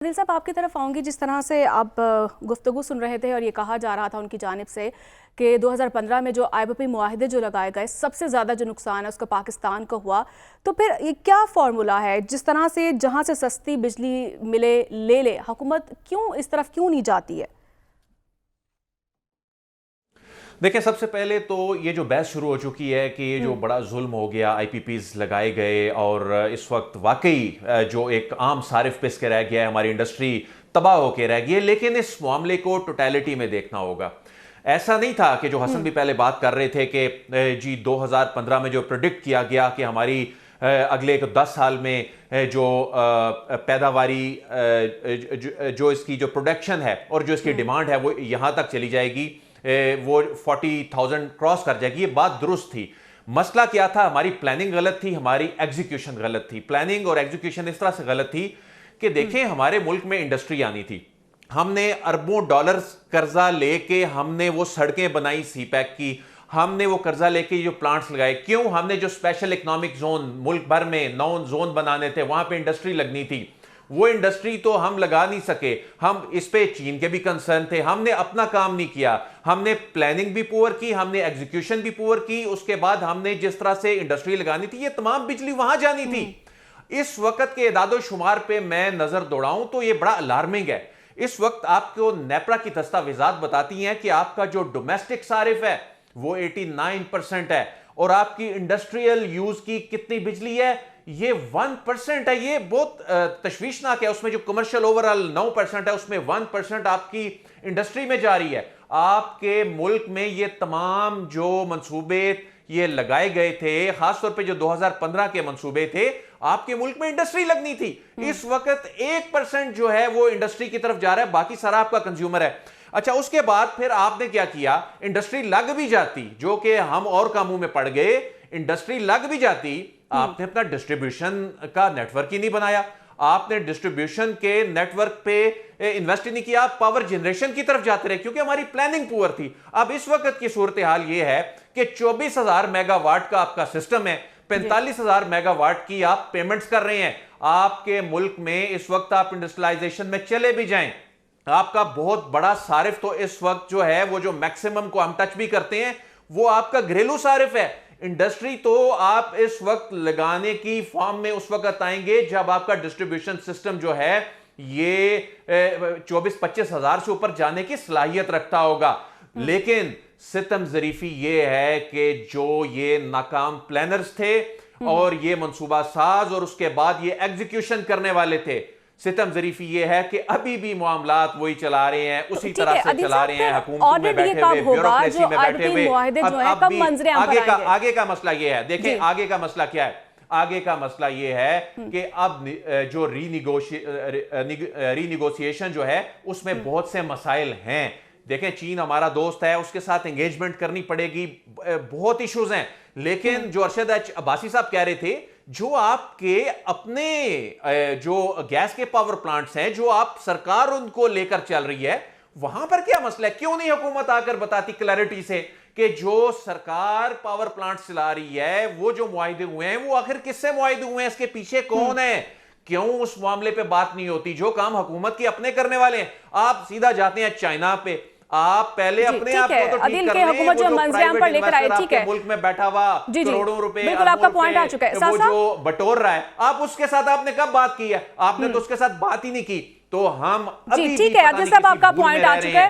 عادل صاحب آپ کی طرف آؤں گی. جس طرح سے آپ گفتگو سن رہے تھے اور یہ کہا جا رہا تھا ان کی جانب سے کہ 2015 میں جو IPP معاہدے جو لگائے گئے سب سے زیادہ جو نقصان ہے اس کا پاکستان کو ہوا, تو پھر یہ کیا فارمولا ہے جس طرح سے جہاں سے سستی بجلی ملے لے لے, حکومت کیوں اس طرف کیوں نہیں جاتی ہے؟ دیکھیں, سب سے پہلے تو یہ جو بحث شروع ہو چکی ہے کہ یہ جو بڑا ظلم ہو گیا, IPPs لگائے گئے اور اس وقت واقعی جو ایک عام صارف پس کے رہ گیا ہے, ہماری انڈسٹری تباہ ہو کے رہ گئی ہے. لیکن اس معاملے کو ٹوٹیلٹی میں دیکھنا ہوگا. ایسا نہیں تھا کہ جو حسن بھی پہلے بات کر رہے تھے کہ جی 2015 میں جو پریڈکٹ کیا گیا کہ ہماری اگلے 10 سال میں جو پیداواری جو اس کی جو پروڈکشن ہے اور جو اس کی ڈیمانڈ ہے وہ یہاں تک چلی جائے گی, وہ 40,000 کراس کر جائے گی. یہ بات درست تھی. مسئلہ کیا تھا؟ ہماری پلاننگ غلط تھی, ہماری ایگزیکیوشن غلط تھی. پلاننگ اور ایگزیکیوشن اس طرح سے غلط تھی کہ دیکھیں, ہمارے ملک میں انڈسٹری آنی تھی. ہم نے اربوں ڈالرز قرضہ لے کے ہم نے وہ سڑکیں بنائی سی پیک کی, ہم نے وہ قرضہ لے کے جو پلانٹس لگائے. کیوں؟ ہم نے جو اسپیشل اکنامک زون ملک بھر میں 9 زون بنانے تھے, وہاں پہ انڈسٹری لگنی تھی. وہ انڈسٹری تو ہم لگا نہیں سکے. ہم اس پہ چین کے بھی کنسرن تھے. ہم نے اپنا کام نہیں کیا. ہم نے پلاننگ بھی پور کی, ہم نے ایگزیکیوشن بھی پور کی. اس کے بعد ہم نے جس طرح سے انڈسٹری لگانی تھی, یہ تمام بجلی وہاں جانی تھی. اس وقت کے اعداد و شمار پہ میں نظر دوڑاؤں تو یہ بڑا الارمنگ ہے. اس وقت آپ کو نیپرا کی دستاویزات بتاتی ہیں کہ آپ کا جو ڈومیسٹک صارف ہے وہ 89% ہے, اور آپ کی انڈسٹریل یوز کی کتنی بجلی ہے؟ یہ 1% ہے. یہ بہت تشویشناک ہے. اس میں جو کمرشل اوورال 9% ہے, اس میں 1% آپ کی انڈسٹری میں جا رہی ہے. آپ کے ملک میں یہ تمام جو منصوبے یہ لگائے گئے تھے, خاص طور پہ جو 2015 کے منصوبے تھے, آپ کے ملک میں انڈسٹری لگنی تھی. اس وقت 1% جو ہے وہ انڈسٹری کی طرف جا رہا ہے, باقی سارا آپ کا کنزیومر ہے. اچھا, اس کے بعد پھر آپ نے کیا کیا؟ انڈسٹری لگ بھی جاتی, جو کہ ہم اور کاموں میں پڑ گئے, انڈسٹری لگ بھی جاتی, آپ نے اپنا ڈسٹریبیوشن کا نیٹ ورک ہی نہیں بنایا. آپ نے ڈسٹریبیوشن کے نیٹ ورک پہ انویسٹ نہیں کیا. آپ پاور جنریشن کی طرف جاتے رہے کیونکہ ہماری پلاننگ پور تھی. اب اس وقت کی صورتحال یہ ہے کہ 24,000 میگا واٹ کا آپ کا سسٹم ہے, 45,000 میگا واٹ کی آپ پیمنٹس کر رہے ہیں. آپ کے ملک میں اس وقت آپ انڈسٹریلائزیشن میں چلے بھی جائیں, آپ کا بہت بڑا صارف تو اس وقت جو ہے, وہ جو میکسیمم کو ہم ٹچ بھی کرتے ہیں, وہ آپ کا گھریلو صارف ہے. انڈسٹری تو آپ اس وقت لگانے کی فارم میں اس وقت آئیں گے جب آپ کا ڈسٹریبیوشن سسٹم جو ہے یہ 24-25 ہزار سے اوپر جانے کی صلاحیت رکھتا ہوگا. لیکن ستم ظریفی یہ ہے کہ جو یہ ناکام پلانرز تھے اور یہ منصوبہ ساز اور اس کے بعد یہ ایگزیکیوشن کرنے والے تھے, ستم ظریفی یہ ہے کہ ابھی بھی معاملات وہی چلا رہے ہیں, اسی طرح سے چلا رہے ہیں, حکومتوں میں بیٹھے ہوئے, بیوروکریسی میں بیٹھے ہوئے. آگے کا مسئلہ یہ ہے, دیکھیں آگے کا مسئلہ کیا ہے. آگے کا مسئلہ یہ ہے کہ اب جو ری نیگوسیشن جو ہے اس میں بہت سے مسائل ہیں. دیکھیں, چین ہمارا دوست ہے, اس کے ساتھ انگیجمنٹ کرنی پڑے گی, بہت ایشوز ہیں. لیکن جو ارشد عباسی صاحب کہہ رہے تھے, جو آپ کے اپنے جو گیس کے پاور پلانٹس ہیں, جو آپ سرکار ان کو لے کر چل رہی ہے, وہاں پر کیا مسئلہ ہے؟ کیوں نہیں حکومت آ کر بتاتی کلیئرٹی سے کہ جو سرکار پاور پلانٹس چلا رہی ہے, وہ جو معاہدے ہوئے ہیں وہ آخر کس سے معاہدے ہوئے ہیں, اس کے پیچھے کون ہے؟ کیوں اس معاملے پہ بات نہیں ہوتی؟ جو کام حکومت کی اپنے کرنے والے ہیں, آپ سیدھا جاتے ہیں چائنا پہ. آپ پہلے اپنے آپ کو تو ٹھیک کر لیں, وہ جو پرائیویٹ انویسٹر آپ کے ملک میں بیٹھا ہوا کروڑوں روپے وہ جو بٹور رہا ہے, آپ اس کے ساتھ آپ نے کب بات کی ہے؟ آپ نے تو اس کے ساتھ بات ہی نہیں کی. تو ہم ابھی ٹھیک ہے عادل صاحب, آپ کا پوائنٹ آ چکا ہے.